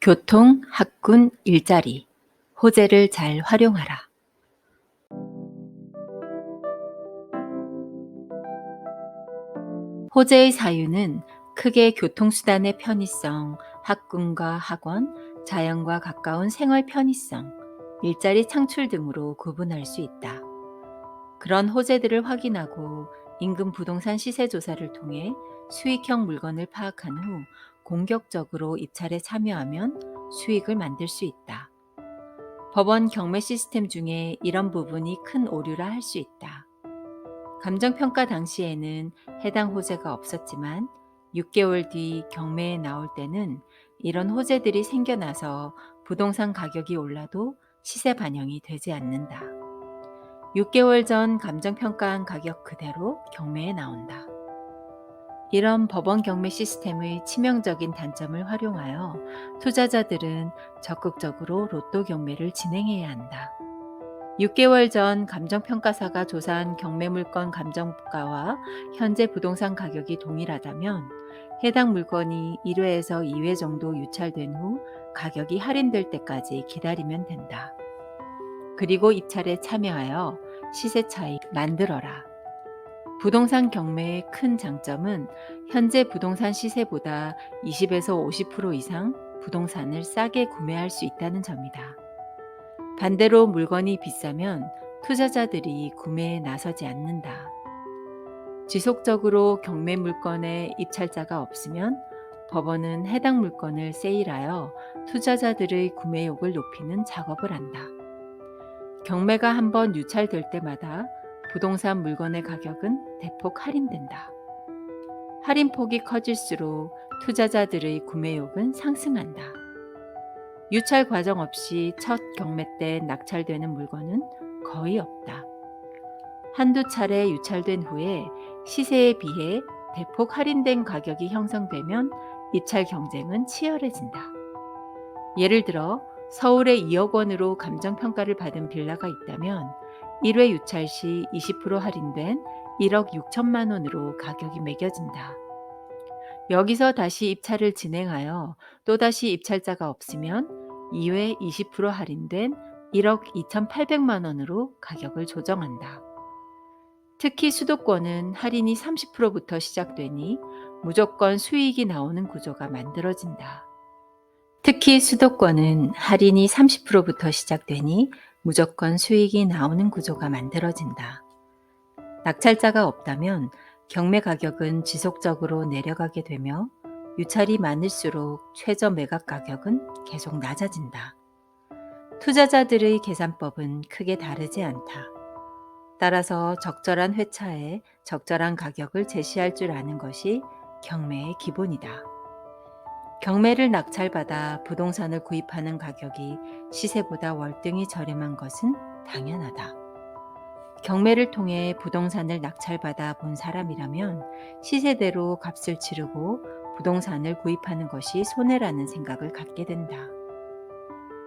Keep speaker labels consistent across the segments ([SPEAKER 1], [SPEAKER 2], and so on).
[SPEAKER 1] 교통, 학군, 일자리, 호재를 잘 활용하라. 호재의 사유는 크게 교통수단의 편의성, 학군과 학원, 자연과 가까운 생활 편의성, 일자리 창출 등으로 구분할 수 있다. 그런 호재들을 확인하고 인근 부동산 시세 조사를 통해 수익형 물건을 파악한 후 공격적으로 입찰에 참여하면 수익을 만들 수 있다. 법원 경매 시스템 중에 이런 부분이 큰 오류라 할 수 있다. 감정평가 당시에는 해당 호재가 없었지만 6개월 뒤 경매에 나올 때는 이런 호재들이 생겨나서 부동산 가격이 올라도 시세 반영이 되지 않는다. 6개월 전 감정평가한 가격 그대로 경매에 나온다. 이런 법원 경매 시스템의 치명적인 단점을 활용하여 투자자들은 적극적으로 로또 경매를 진행해야 한다. 6개월 전 감정평가사가 조사한 경매 물건 감정가와 현재 부동산 가격이 동일하다면 해당 물건이 1회에서 2회 정도 유찰된 후 가격이 할인될 때까지 기다리면 된다. 그리고 입찰에 참여하여 시세 차익 만들어라. 부동산 경매의 큰 장점은 현재 부동산 시세보다 20에서 50% 이상 부동산을 싸게 구매할 수 있다는 점이다. 반대로 물건이 비싸면 투자자들이 구매에 나서지 않는다. 지속적으로 경매 물건에 입찰자가 없으면 법원은 해당 물건을 세일하여 투자자들의 구매욕을 높이는 작업을 한다. 경매가 한번 유찰될 때마다 부동산 물건의 가격은 대폭 할인된다. 할인폭이 커질수록 투자자들의 구매욕은 상승한다. 유찰 과정 없이 첫 경매 때 낙찰되는 물건은 거의 없다. 한두 차례 유찰된 후에 시세에 비해 대폭 할인된 가격이 형성되면 입찰 경쟁은 치열해진다. 예를 들어 서울에 2억 원으로 감정평가를 받은 빌라가 있다면 1회 유찰 시 20% 할인된 1억 6천만 원으로 가격이 매겨진다. 여기서 다시 입찰을 진행하여 또다시 입찰자가 없으면 2회 20% 할인된 1억 2,800만 원으로 가격을 조정한다. 특히 수도권은 할인이 30%부터 시작되니 무조건 수익이 나오는 구조가 만들어진다. 특히 수도권은 할인이 30%부터 시작되니 무조건 수익이 나오는 구조가 만들어진다. 낙찰자가 없다면 경매 가격은 지속적으로 내려가게 되며 유찰이 많을수록 최저 매각 가격은 계속 낮아진다. 투자자들의 계산법은 크게 다르지 않다. 따라서 적절한 회차에 적절한 가격을 제시할 줄 아는 것이 경매의 기본이다. 경매를 낙찰받아 부동산을 구입하는 가격이 시세보다 월등히 저렴한 것은 당연하다. 경매를 통해 부동산을 낙찰받아 본 사람이라면 시세대로 값을 치르고 부동산을 구입하는 것이 손해라는 생각을 갖게 된다.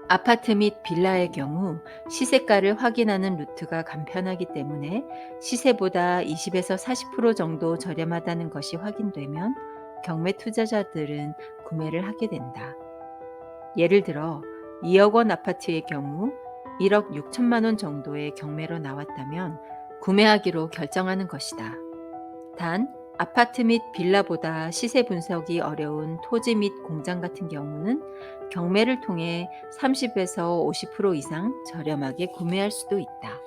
[SPEAKER 1] 아파트 및 빌라의 경우 시세가를 확인하는 루트가 간편하기 때문에 시세보다 20에서 40% 정도 저렴하다는 것이 확인되면 경매 투자자들은 구매를 하게 된다. 예를 들어 2억 원 아파트의 경우 1억 6천만 원 정도의 경매로 나왔다면 구매하기로 결정하는 것이다. 단, 아파트 및 빌라보다 시세 분석이 어려운 토지 및 공장 같은 경우는 경매를 통해 30에서 50% 이상 저렴하게 구매할 수도 있다.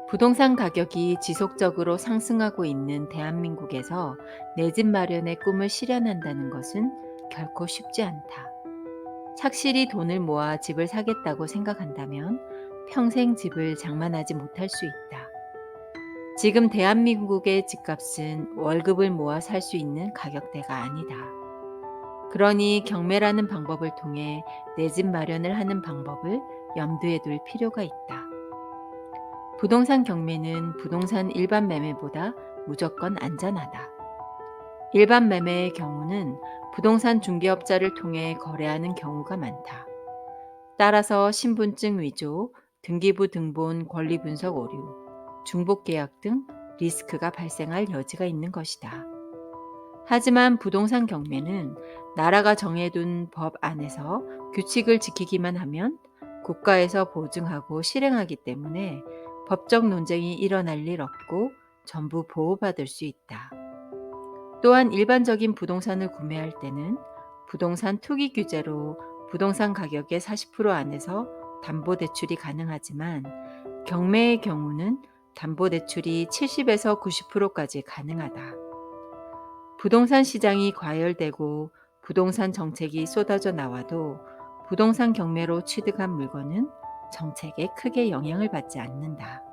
[SPEAKER 1] 부동산 가격이 지속적으로 상승하고 있는 대한민국에서 내 집 마련의 꿈을 실현한다는 것은 결코 쉽지 않다. 착실히 돈을 모아 집을 사겠다고 생각한다면 평생 집을 장만하지 못할 수 있다. 지금 대한민국의 집값은 월급을 모아 살 수 있는 가격대가 아니다. 그러니 경매라는 방법을 통해 내 집 마련을 하는 방법을 염두에 둘 필요가 있다. 부동산 경매는 부동산 일반 매매보다 무조건 안전하다. 일반 매매의 경우는 부동산 중개업자를 통해 거래하는 경우가 많다. 따라서 신분증 위조, 등기부 등본 권리 분석 오류, 중복 계약 등 리스크가 발생할 여지가 있는 것이다. 하지만 부동산 경매는 나라가 정해둔 법 안에서 규칙을 지키기만 하면 국가에서 보증하고 실행하기 때문에 법적 논쟁이 일어날 일 없고 전부 보호받을 수 있다. 또한 일반적인 부동산을 구매할 때는 부동산 투기 규제로 부동산 가격의 40% 안에서 담보대출이 가능하지만 경매의 경우는 담보대출이 70에서 90%까지 가능하다. 부동산 시장이 과열되고 부동산 정책이 쏟아져 나와도 부동산 경매로 취득한 물건은 정책에 크게 영향을 받지 않는다.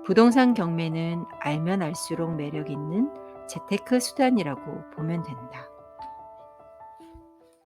[SPEAKER 1] 부동산 경매는 알면 알수록 매력 있는 재테크 수단이라고 보면 된다.